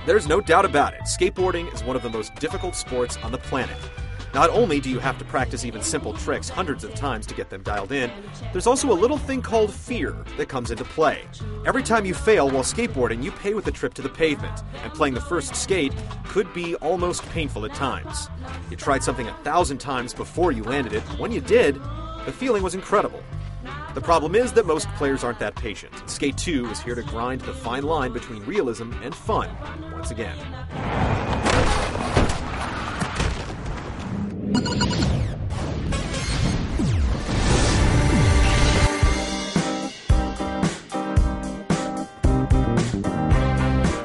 There's no doubt about it, skateboarding is one of the most difficult sports on the planet. Not only do you have to practice even simple tricks hundreds of times to get them dialed in, there's also a little thing called fear that comes into play. Every time you fail while skateboarding, you pay with a trip to the pavement, and playing the first skate could be almost painful at times. You tried something 1,000 times before you landed it, and when you did, the feeling was incredible. The problem is that most players aren't that patient. Skate 2 is here to grind the fine line between realism and fun, once again.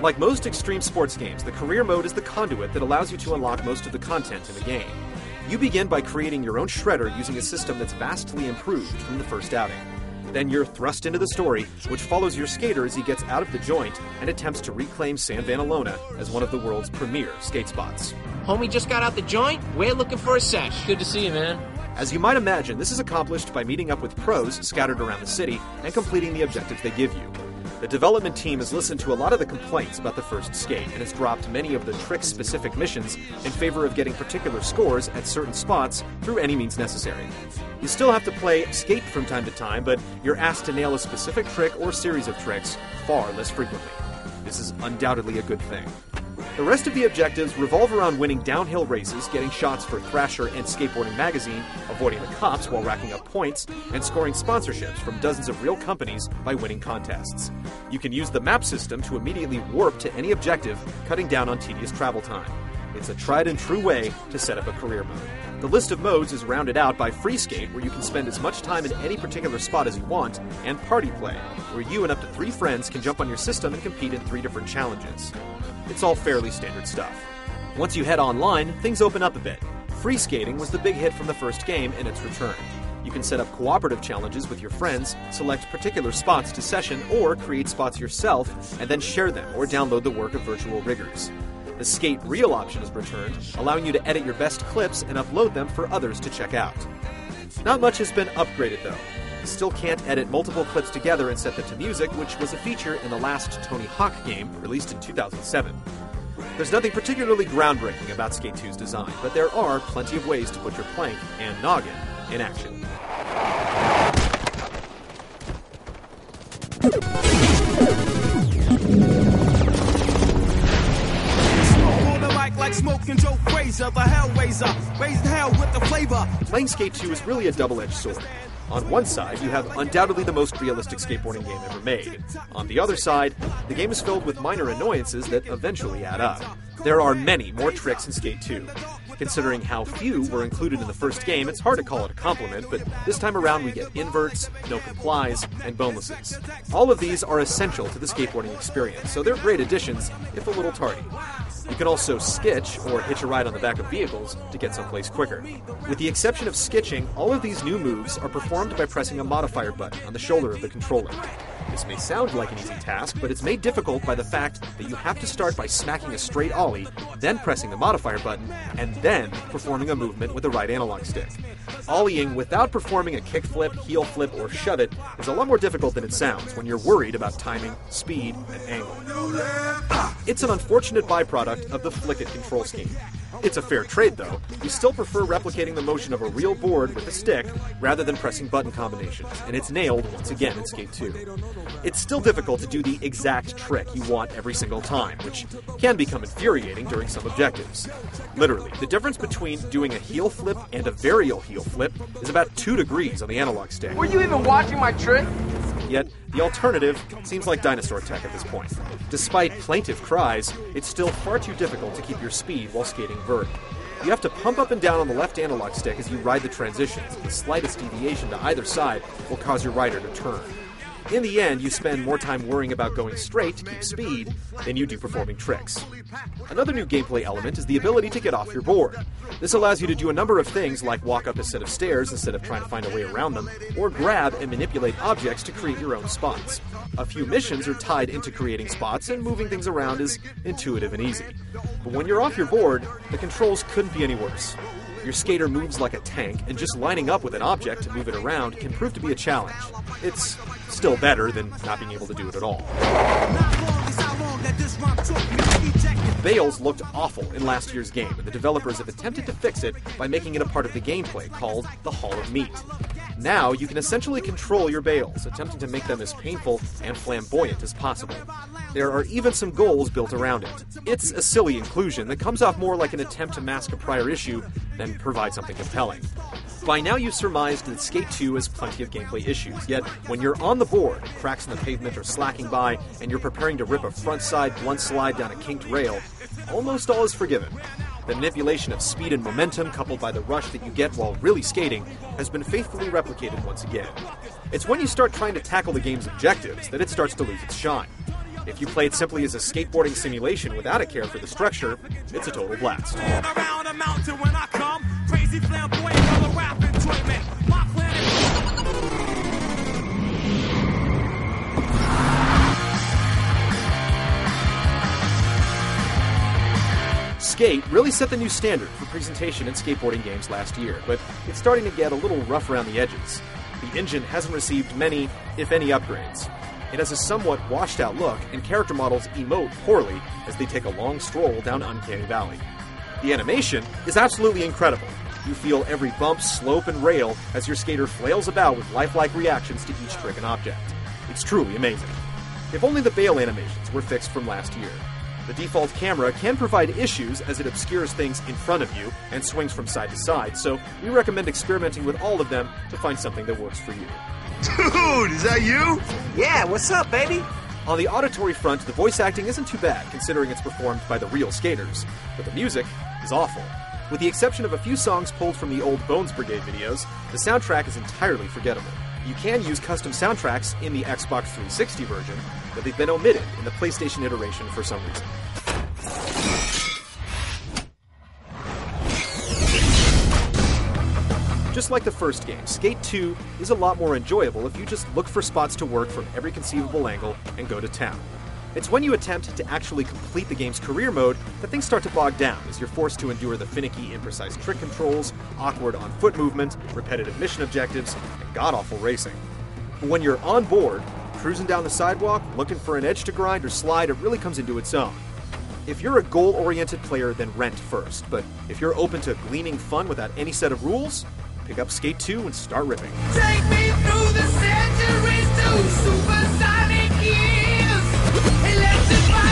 Like most extreme sports games, the career mode is the conduit that allows you to unlock most of the content in the game. You begin by creating your own shredder using a system that's vastly improved from the first outing. Then you're thrust into the story, which follows your skater as he gets out of the joint and attempts to reclaim San Vanalona as one of the world's premier skate spots. Homie just got out the joint. We're looking for a sesh. Good to see you, man. As you might imagine, this is accomplished by meeting up with pros scattered around the city and completing the objectives they give you. The development team has listened to a lot of the complaints about the first skate and has dropped many of the trick-specific missions in favor of getting particular scores at certain spots through any means necessary. You still have to play skate from time to time, but you're asked to nail a specific trick or series of tricks far less frequently. This is undoubtedly a good thing. The rest of the objectives revolve around winning downhill races, getting shots for Thrasher and Skateboarding Magazine, avoiding the cops while racking up points, and scoring sponsorships from dozens of real companies by winning contests. You can use the map system to immediately warp to any objective, cutting down on tedious travel time. It's a tried and true way to set up a career mode. The list of modes is rounded out by Free Skate, where you can spend as much time in any particular spot as you want, and Party Play, where you and up to 3 friends can jump on your system and compete in 3 different challenges. It's all fairly standard stuff. Once you head online, things open up a bit. Free skating was the big hit from the first game, and it's returned. You can set up cooperative challenges with your friends, select particular spots to session, or create spots yourself, and then share them or download the work of virtual riggers. The Skate Reel option is returned, allowing you to edit your best clips and upload them for others to check out. Not much has been upgraded, though. You still can't edit multiple clips together and set them to music, which was a feature in the last Tony Hawk game, released in 2007. There's nothing particularly groundbreaking about Skate 2's design, but there are plenty of ways to put your plank and noggin in action. Like smoking Joe Frazier, the Hellraiser, raising hell with the flavor. Playing Skate 2 is really a double-edged sword. On one side, you have undoubtedly the most realistic skateboarding game ever made. On the other side, the game is filled with minor annoyances that eventually add up. There are many more tricks in Skate 2. Considering how few were included in the first game, it's hard to call it a compliment, but this time around we get inverts, no complies, and bonelesses. All of these are essential to the skateboarding experience, so they're great additions, if a little tardy. You can also skitch, or hitch a ride on the back of vehicles, to get someplace quicker. With the exception of skitching, all of these new moves are performed by pressing a modifier button on the shoulder of the controller. This may sound like an easy task, but it's made difficult by the fact that you have to start by smacking a straight ollie, then pressing the modifier button, and then performing a movement with the right analog stick. Ollieing without performing a kickflip, heel flip, or shove it is a lot more difficult than it sounds when you're worried about timing, speed, and angle. It's an unfortunate byproduct of the flick-it control scheme. It's a fair trade, though. You still prefer replicating the motion of a real board with a stick rather than pressing button combinations, and it's nailed once again in Skate 2. It's still difficult to do the exact trick you want every single time, which can become infuriating during some objectives. Literally, the difference between doing a heel flip and a varial heel flip is about 2 degrees on the analog stick. Were you even watching my trick? Yet, the alternative seems like dinosaur tech at this point. Despite plaintive cries, it's still far too difficult to keep your speed while skating vert. You have to pump up and down on the left analog stick as you ride the transitions. The slightest deviation to either side will cause your rider to turn. In the end, you spend more time worrying about going straight to keep speed than you do performing tricks. Another new gameplay element is the ability to get off your board. This allows you to do a number of things like walk up a set of stairs instead of trying to find a way around them, or grab and manipulate objects to create your own spots. A few missions are tied into creating spots, and moving things around is intuitive and easy. But when you're off your board, the controls couldn't be any worse. Your skater moves like a tank, and just lining up with an object to move it around can prove to be a challenge. It's still better than not being able to do it at all. bails looked awful in last year's game, and the developers have attempted to fix it by making it a part of the gameplay called the Hall of Meat. Now, you can essentially control your bails, attempting to make them as painful and flamboyant as possible. There are even some goals built around it. It's a silly inclusion that comes off more like an attempt to mask a prior issue than provide something compelling. By now you've surmised that Skate 2 has plenty of gameplay issues, yet when you're on the board, cracks in the pavement are slacking by, and you're preparing to rip a front-side blunt slide down a kinked rail, almost all is forgiven. The manipulation of speed and momentum, coupled by the rush that you get while really skating, has been faithfully replicated once again. It's when you start trying to tackle the game's objectives that it starts to lose its shine. If you play it simply as a skateboarding simulation without a care for the structure, it's a total blast. Around a mountain when I come, crazy flamboyant, color rap enjoyment. My planet. Skate really set the new standard for presentation in skateboarding games last year, but it's starting to get a little rough around the edges. The engine hasn't received many, if any, upgrades. It has a somewhat washed-out look, and character models emote poorly as they take a long stroll down Uncanny Valley. The animation is absolutely incredible. You feel every bump, slope, and rail as your skater flails about with lifelike reactions to each trick and object. It's truly amazing. If only the bail animations were fixed from last year. The default camera can provide issues as it obscures things in front of you and swings from side to side, so we recommend experimenting with all of them to find something that works for you. Dude, is that you? Yeah, what's up, baby? On the auditory front, the voice acting isn't too bad, considering it's performed by the real skaters, but the music is awful. With the exception of a few songs pulled from the old Bones Brigade videos, the soundtrack is entirely forgettable. You can use custom soundtracks in the Xbox 360 version, but they've been omitted in the PlayStation iteration for some reason. Just like the first game, Skate 2 is a lot more enjoyable if you just look for spots to work from every conceivable angle and go to town. It's when you attempt to actually complete the game's career mode that things start to bog down as you're forced to endure the finicky, imprecise trick controls, awkward on-foot movement, repetitive mission objectives, and god-awful racing. But when you're on board, cruising down the sidewalk, looking for an edge to grind or slide, it really comes into its own. If you're a goal-oriented player, then rent first, but if you're open to gleaning fun without any set of rules, pick up Skate 2 and start ripping. Take me through the centuries to supersonic years. Electrify